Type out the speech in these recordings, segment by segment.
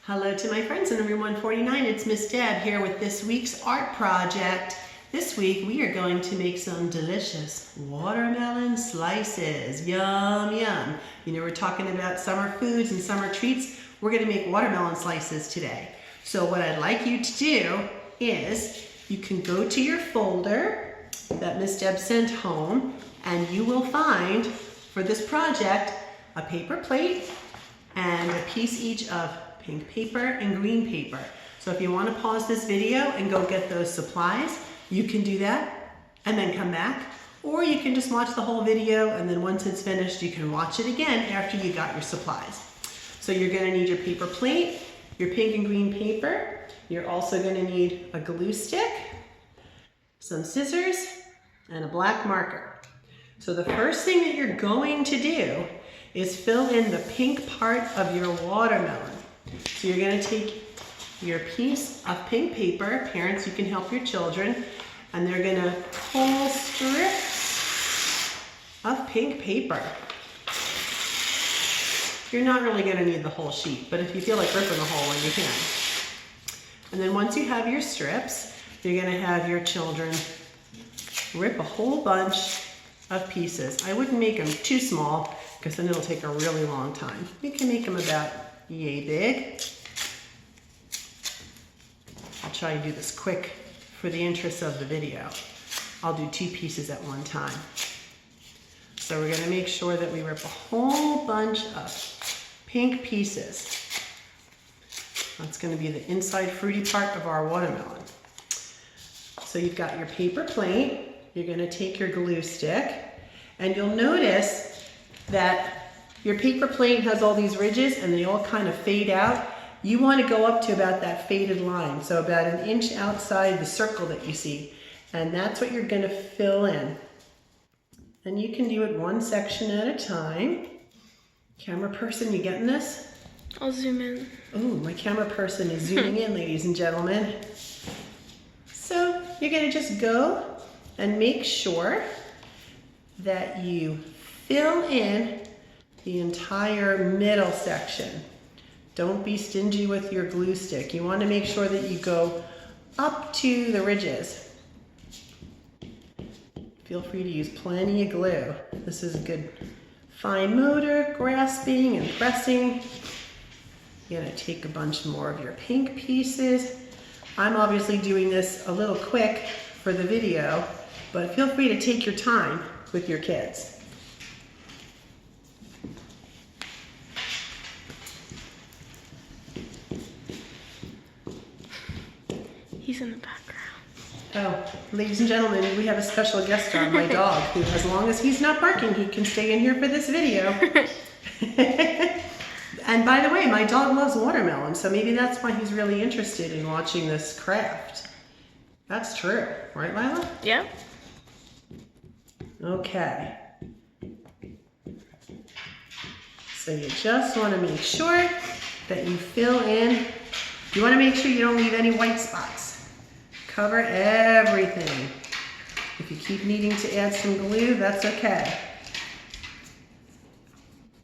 Hello to my friends in room 149. It's Miss Deb here with this week's art project. This week we are going to make some delicious watermelon slices. Yum, yum. You know, we're talking about summer foods and summer treats. We're going to make watermelon slices today. So what I'd like you to do is you can go to your folder that Miss Deb sent home and you will find for this project a paper plate and a piece each of pink paper and green paper. So if you want to pause this video and go get those supplies, you can do that and then come back. Or you can just watch the whole video and then once it's finished, you can watch it again after you got your supplies. So you're going to need your paper plate, your pink and green paper. You're also going to need a glue stick, some scissors, and a black marker. So the first thing that you're going to do is fill in the pink part of your watermelon. So you're going to take your piece of pink paper, parents, you can help your children, and they're going to pull strips of pink paper. You're not really going to need the whole sheet, but if you feel like ripping the whole one, you can. And then once you have your strips, you're going to have your children rip a whole bunch of pieces. I wouldn't make them too small because then it'll take a really long time. You can make them about yay big. I'll try to do this quick for the interest of the video. I'll do 2 pieces at one time. So we're going to make sure that we rip a whole bunch of pink pieces. That's going to be the inside fruity part of our watermelon. So you've got your paper plate. You're going to take your glue stick, and you'll notice that your paper plate has all these ridges and they all kind of fade out. You want to go up to about that faded line, so about 1 inch outside the circle that you see. And that's what you're going to fill in. And you can do it one section at a time. Camera person, you getting this? I'll zoom in. Oh, my camera person is zooming in, ladies and gentlemen. So you're going to just go and make sure that you fill in the entire middle section. Don't be stingy with your glue stick. You want to make sure that you go up to the ridges. Feel free to use plenty of glue. This is a good fine motor, grasping and pressing. You're going to take a bunch more of your pink pieces. I'm obviously doing this a little quick for the video, but feel free to take your time with your kids. He's in the background. Oh, ladies and gentlemen, we have a special guest on, my dog, who as long as he's not barking, he can stay in here for this video. And by the way, my dog loves watermelon, so maybe that's why he's really interested in watching this craft. That's true, right, Lila? Yeah. Okay. So you just want to make sure that you fill in. You want to make sure you don't leave any white spots. Cover everything. If you keep needing to add some glue, that's okay.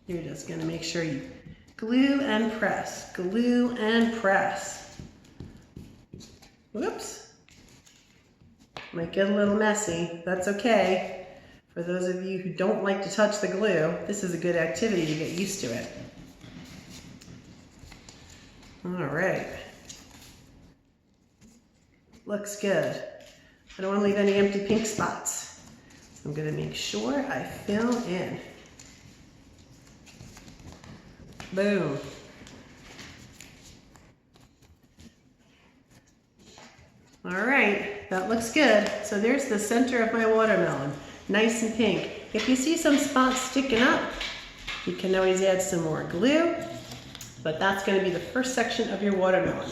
You're just going to make sure you glue and press, glue and press. Whoops. Might get a little messy. That's okay. For those of you who don't like to touch the glue, this is a good activity to get used to it. All right. Looks good. I don't want to leave any empty pink spots. So I'm going to make sure I fill in. Boom. All right, that looks good. So there's the center of my watermelon, nice and pink. If you see some spots sticking up, you can always add some more glue, but that's going to be the first section of your watermelon.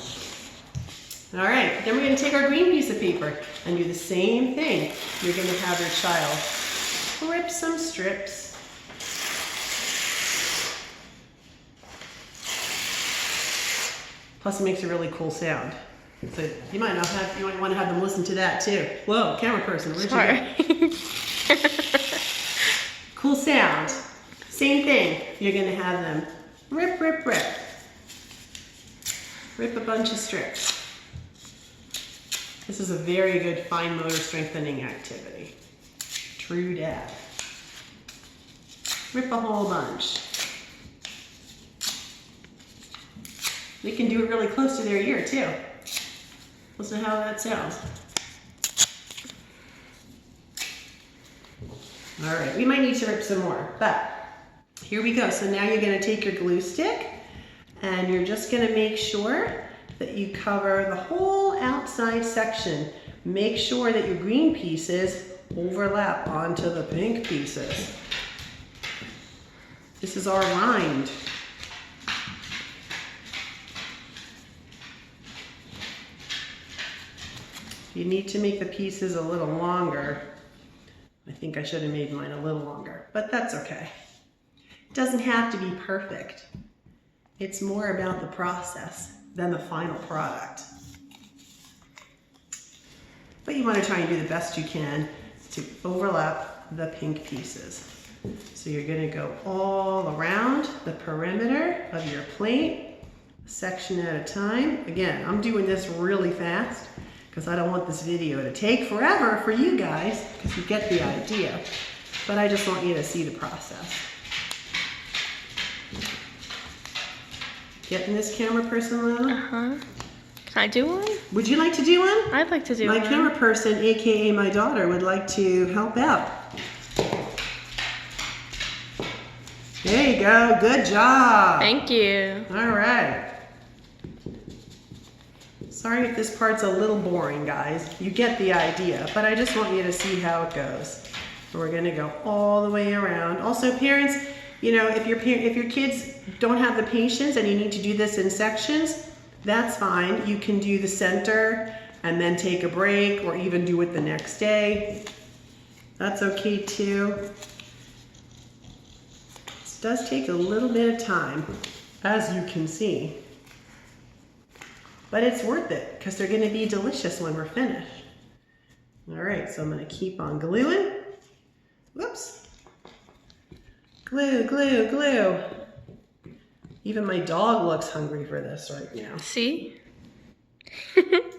All right, then we're going to take our green piece of paper and do the same thing. You're going to have your child rip some strips. Plus it makes a really cool sound. So you might want to have them listen to that too. Whoa, camera person, where'd you go? Cool sound. Same thing. You're going to have them rip, rip, rip. Rip a bunch of strips. This is a very good fine motor strengthening activity. True dad. Rip a whole bunch. They can do it really close to their ear too. Listen to how that sounds. All right, we might need to rip some more, but here we go. So now you're gonna take your glue stick and you're just gonna make sure that you cover the whole outside section. Make sure that your green pieces overlap onto the pink pieces. This is our rind. You need to make the pieces a little longer. I think I should have made mine a little longer, but that's okay. It doesn't have to be perfect. It's more about the process than the final product. But you want to try and do the best you can to overlap the pink pieces. So you're going to go all around the perimeter of your plate, a section at a time. Again, I'm doing this really fast because I don't want this video to take forever for you guys, because you get the idea. But I just want you to see the process. Getting this camera person, Lila? Uh-huh. Can I do one? Would you like to do one? I'd like to do one. My camera person, aka my daughter, would like to help out. There you go, good job. Thank you. All right. Sorry if this part's a little boring, guys. You get the idea, but I just want you to see how it goes. And we're gonna go all the way around. Also, parents, you know, if your kids don't have the patience and you need to do this in sections, that's fine. You can do the center and then take a break, or even do it the next day. That's okay too. This does take a little bit of time, as you can see. But it's worth it, because they're gonna be delicious when we're finished. All right, so I'm gonna keep on gluing. Whoops. Glue, glue, glue. Even my dog looks hungry for this right now. See?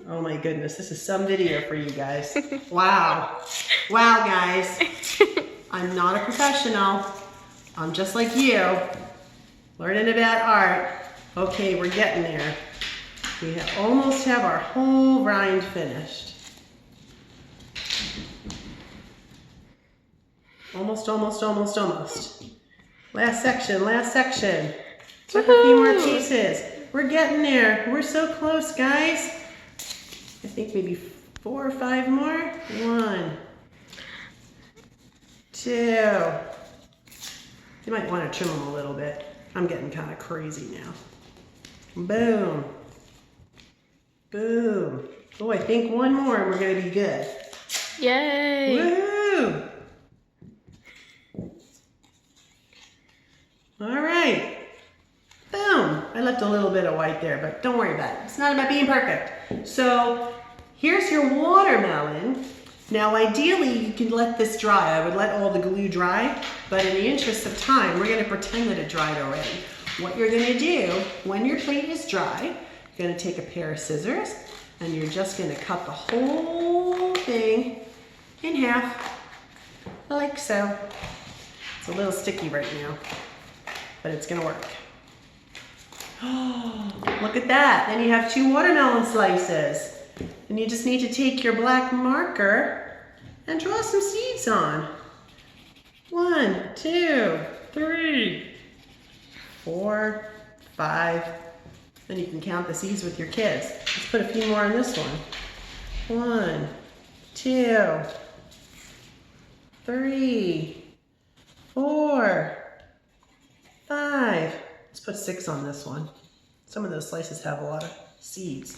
Oh my goodness, this is some video for you guys. Wow. Wow, guys. I'm not a professional. I'm just like you, learning about art. Okay, we're getting there. We almost have our whole rind finished. Almost, almost, almost, almost. Last section, last section. Took a few more pieces. We're getting there. We're so close, guys. I think maybe 4 or 5 more. 1, 2. You might want to trim them a little bit. I'm getting kind of crazy now. Boom. Boom. Oh, I think 1 more and we're going to be good. Yay! Woohoo! All right. Boom. I left a little bit of white there, but don't worry about it. It's not about being perfect. So here's your watermelon. Now, ideally, you can let this dry. I would let all the glue dry, but in the interest of time, we're going to pretend that it dried already. What you're going to do when your plate is dry, you're going to take a pair of scissors and you're just going to cut the whole thing in half, like so. It's a little sticky right now, but it's going to work. Oh, look at that. Then you have 2 watermelon slices. And you just need to take your black marker and draw some seeds on. 1, 2, 3, 4, 5. Then you can count the seeds with your kids. Let's put a few more on this one. 1, 2, 3, 4, 5. Let's put 6 on this one. Some of those slices have a lot of seeds.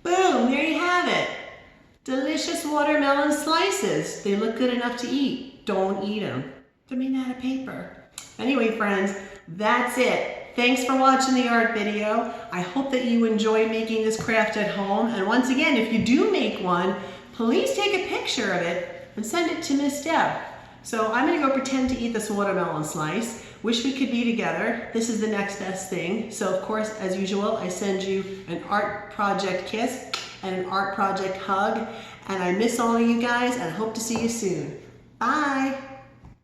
Boom, there you have it. Delicious watermelon slices. They look good enough to eat. Don't eat them. They're made out of paper. Anyway, friends, that's it. Thanks for watching the art video. I hope that you enjoy making this craft at home. And once again, if you do make one, please take a picture of it and send it to Miss Deb. So I'm gonna go pretend to eat this watermelon slice. Wish we could be together. This is the next best thing. So of course, as usual, I send you an art project kiss and an art project hug. And I miss all of you guys and I hope to see you soon. Bye.